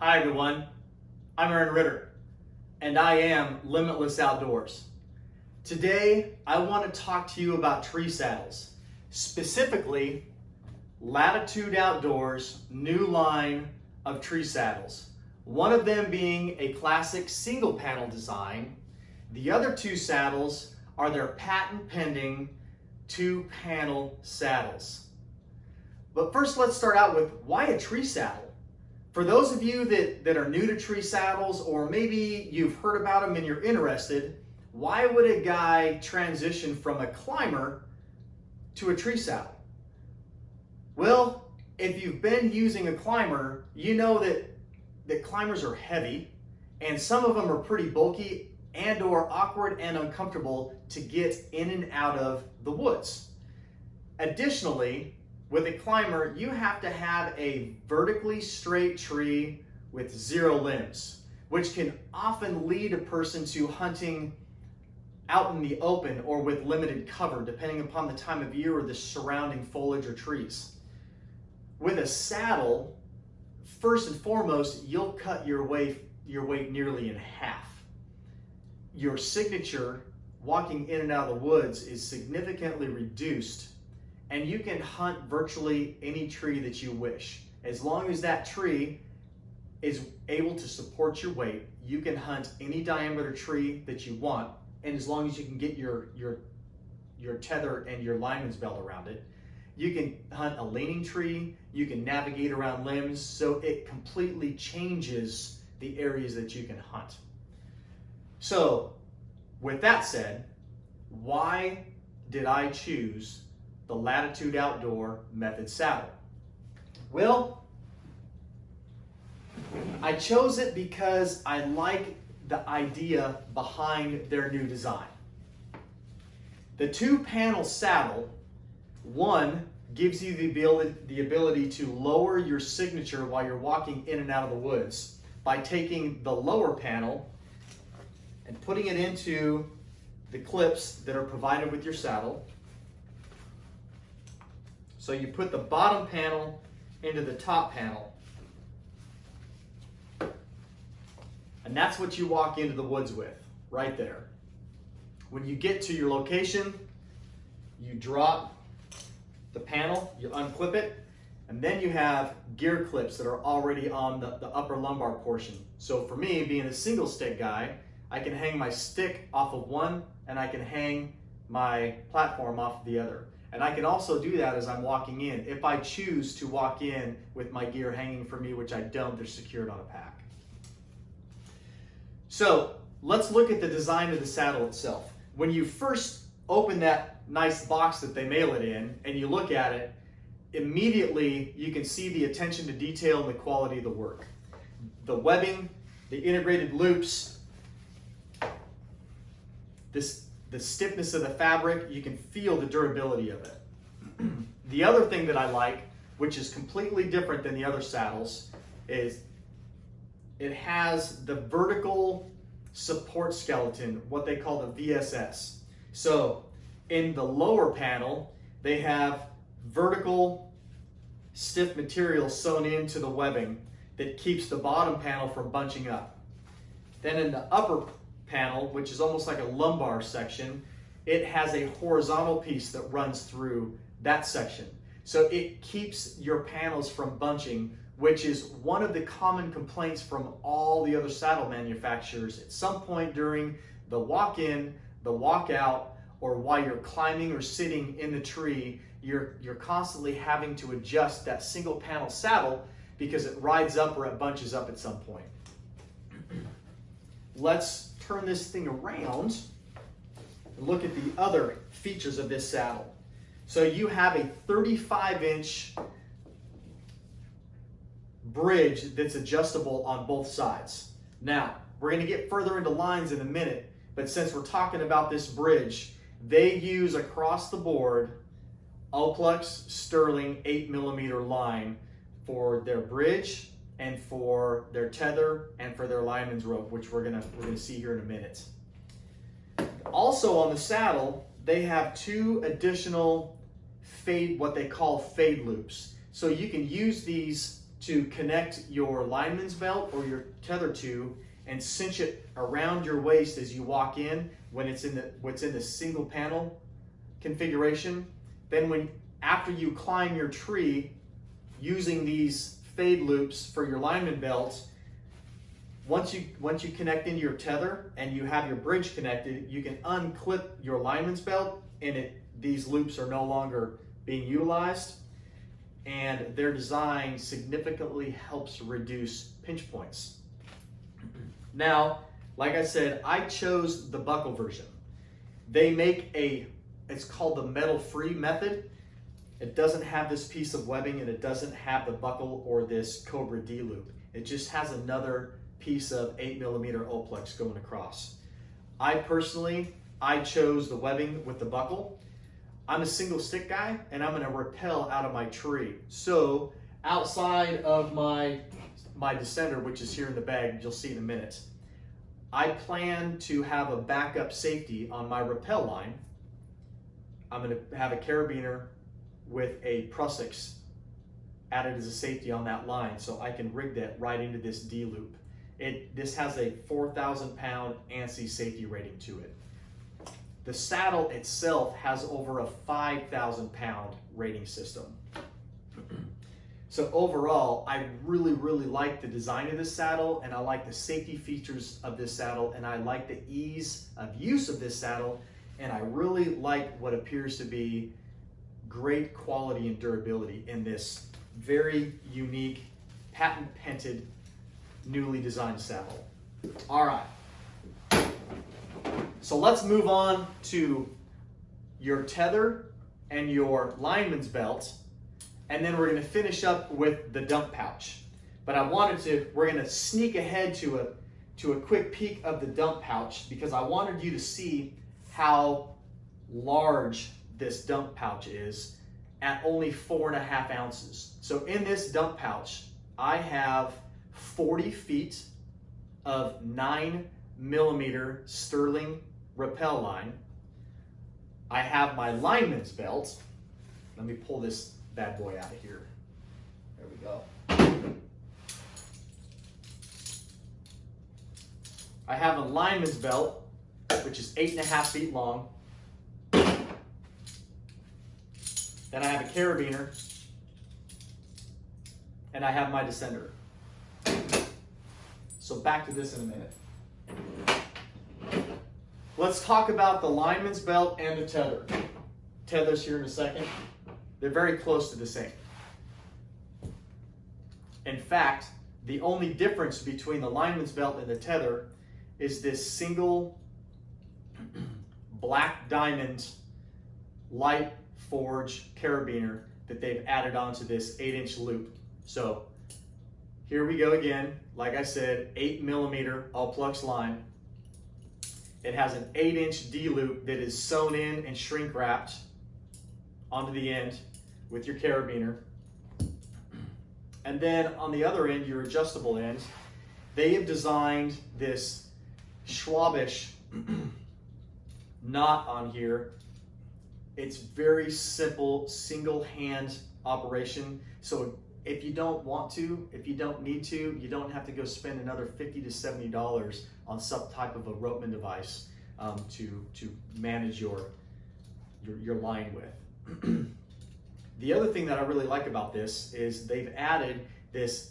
Hi everyone, I'm Aaron Ritter, and I am LIMB-itless Outdoors. Today, I want to talk to you about tree saddles, specifically Latitude Outdoors' new line of tree saddles. One of them being a classic single panel design. The other two saddles are their patent pending 2-panel saddles. But first, let's start out with why a tree saddle? For those of you that are new to tree saddles, or maybe you've heard about them and you're interested, why would a guy transition from a climber to a tree saddle? Well, if you've been using a climber, you know that climbers are heavy, and some of them are pretty bulky and or awkward and uncomfortable to get in and out of the woods. Additionally, with a climber, you have to have a vertically straight tree with 0 limbs, which can often lead a person to hunting out in the open or with limited cover, depending upon the time of year or the surrounding foliage or trees. With a saddle, first and foremost, you'll cut your weight nearly in half. Your signature walking in and out of the woods is significantly reduced, and you can hunt virtually any tree that you wish. As long as that tree is able to support your weight, you can hunt any diameter tree that you want, and as long as you can get your tether and your lineman's belt around it. You can hunt a leaning tree, you can navigate around limbs, so it completely changes the areas that you can hunt. So, with that said, why did I choose the Latitude Outdoor Method saddle? Well, I chose it because I like the idea behind their new design. The 2-panel saddle, one, gives you the ability to lower your signature while you're walking in and out of the woods by taking the lower panel and putting it into the clips that are provided with your saddle. So you put the bottom panel into the top panel, and that's what you walk into the woods with, right there. When you get to your location, you drop the panel, you unclip it, and then you have gear clips that are already on the upper lumbar portion. So for me, being a single stick guy, I can hang my stick off of one, and I can hang my platform off of the other. And I can also do that as I'm walking in. If I choose to walk in with my gear hanging from me, which I don't, they're secured on a pack. So let's look at the design of the saddle itself. When you first open that nice box that they mail it in and you look at it, immediately you can see the attention to detail and the quality of the work. The webbing, the integrated loops, the stiffness of the fabric, you can feel the durability of it. The other thing that I like, which is completely different than the other saddles, is it has the vertical support skeleton, what they call the VSS. So in the lower panel, they have vertical stiff material sewn into the webbing that keeps the bottom panel from bunching up. Then in the upper panel, which is almost like a lumbar section, it has a horizontal piece that runs through that section. So it keeps your panels from bunching, which is one of the common complaints from all the other saddle manufacturers. At some point during the walk-in, the walk-out, or while you're climbing or sitting in the tree, you're constantly having to adjust that single panel saddle because it rides up or it bunches up at some point. Let's turn this thing around and look at the other features of this saddle. So you have a 35-inch bridge that's adjustable on both sides. Now, we're going to get further into lines in a minute, but since we're talking about this bridge, they use across the board Olplex Sterling 8mm line for their bridge and for their tether and for their lineman's rope, which we're gonna see here in a minute. Also on the saddle, they have 2 additional what they call fade loops. So you can use these to connect your lineman's belt or your tether tube and cinch it around your waist as you walk in when it's in the single panel configuration. Then after you climb your tree using these fade loops for your lineman belt, once you connect into your tether and you have your bridge connected, you can unclip your lineman's belt and these loops are no longer being utilized, and their design significantly helps reduce pinch points. Now, like I said, I chose the buckle version. They make it's called the metal-free method. It doesn't have this piece of webbing and it doesn't have the buckle or this Cobra D loop. It just has another piece of 8mm Olplex going across. I chose the webbing with the buckle. I'm a single stick guy and I'm gonna rappel out of my tree. So outside of my descender, which is here in the bag, you'll see in a minute, I plan to have a backup safety on my rappel line. I'm gonna have a carabiner with a Prussix added as a safety on that line so I can rig that right into this D loop. This has a 4,000 pound ANSI safety rating to it. The saddle itself has over a 5,000 pound rating system. So overall, I really, really like the design of this saddle, and I like the safety features of this saddle, and I like the ease of use of this saddle, and I really like what appears to be great quality and durability in this very unique, patent-pended, newly designed saddle. All right. So let's move on to your tether and your lineman's belt, and then we're going to finish up with the dump pouch. But we're going to sneak ahead to a quick peek of the dump pouch because I wanted you to see how large this dump pouch is at only 4.5 ounces. So in this dump pouch, I have 40 feet of 9mm sterling rappel line. I have my lineman's belt. Let me pull this bad boy out of here. There we go. I have a lineman's belt, which is 8.5 feet long. Then I have a carabiner, and I have my descender. So back to this in a minute. Let's talk about the lineman's belt and the tether. Tether's here in a second. They're very close to the same. In fact, the only difference between the lineman's belt and the tether is this single black diamond light forge carabiner that they've added onto this 8-inch loop. So here we go again. Like I said, 8mm Olplex line. It has an 8-inch D loop that is sewn in and shrink wrapped onto the end with your carabiner. And then on the other end, your adjustable end, they have designed this Schwabish knot on here. It's very simple, single hand operation. So if you don't want to, if you don't need to, you don't have to go spend another $50 to $70 on some type of a ropeman device to manage your line with. The other thing that I really like about this is they've added this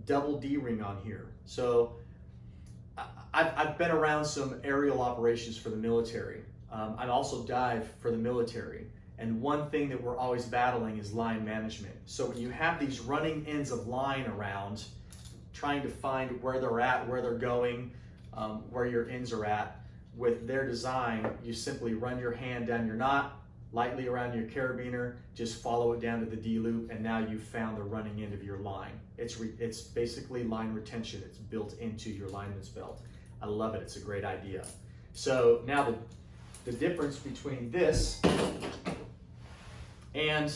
double D ring on here. So I've been around some aerial operations for the military. I also dive for the military. And one thing that we're always battling is line management. So when you have these running ends of line around, trying to find where they're at, where they're going, where your ends are at, with their design, you simply run your hand down your knot, lightly around your carabiner, just follow it down to the D loop, and now you've found the running end of your line. It's basically line retention. It's built into your lineman's belt. I love it. It's a great idea. So now the difference between this and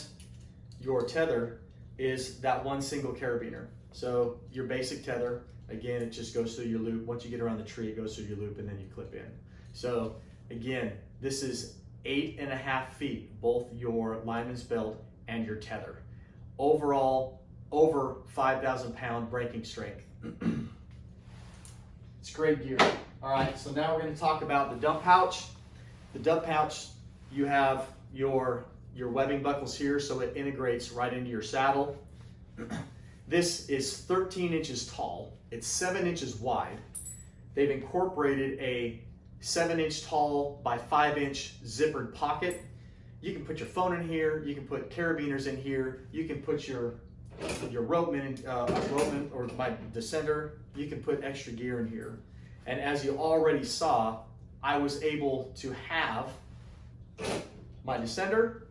your tether is that one single carabiner. So your basic tether, again, it just goes through your loop. Once you get around the tree, it goes through your loop and then you clip in. So again, this is 8.5 feet, both your lineman's belt and your tether. Overall, over 5,000 pound breaking strength. It's great gear. All right, so now we're going to talk about the dump pouch. The dump pouch, you have your webbing buckles here, so it integrates right into your saddle. This is 13 inches tall. It's 7 inches wide. They've incorporated a 7-inch tall by 5-inch zippered pocket. You can put your phone in here. You can put carabiners in here. You can put your ropeman, or my descender. You can put extra gear in here. And as you already saw, I was able to have my descender,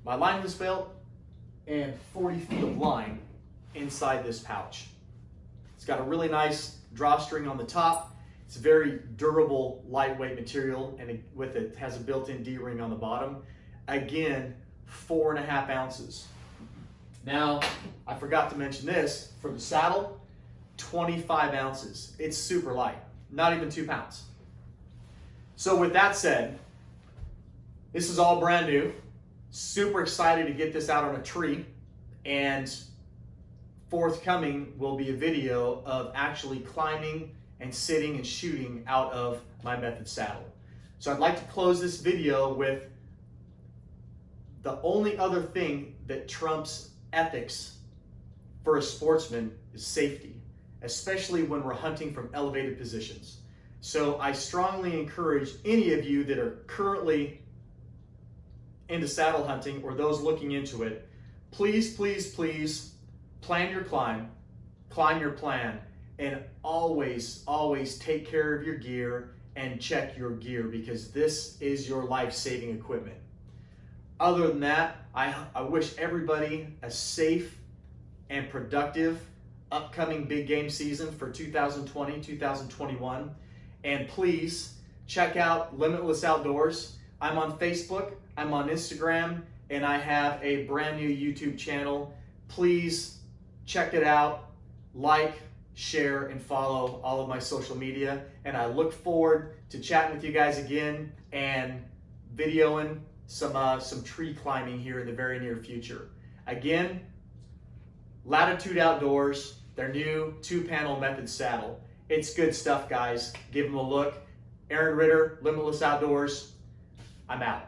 my lineman's belt, and 40 feet of line inside this pouch. It's got a really nice drawstring on the top. It's very durable, lightweight material, and it has a built-in D-ring on the bottom. Again, 4.5 ounces. Now, I forgot to mention this, for the saddle, 25 ounces. It's super light, not even 2 pounds. So with that said, this is all brand new. Super excited to get this out on a tree, and forthcoming will be a video of actually climbing and sitting and shooting out of my Method saddle. So I'd like to close this video with the only other thing that trumps ethics for a sportsman is safety, especially when we're hunting from elevated positions. So I strongly encourage any of you that are currently into saddle hunting or those looking into it, please, please, please plan your climb your plan, and always, always take care of your gear and check your gear, because this is your life-saving equipment. Other than that, I wish everybody a safe and productive upcoming big game season for 2020, 2021. And please check out Limitless Outdoors. I'm on Facebook, I'm on Instagram, and I have a brand new YouTube channel. Please check it out, like, share, and follow all of my social media. And I look forward to chatting with you guys again and videoing some tree climbing here in the very near future. Again, Latitude Outdoors, their new 2-panel Method saddle. It's good stuff, guys. Give them a look. Aaron Ritter, Limitless Outdoors. I'm out.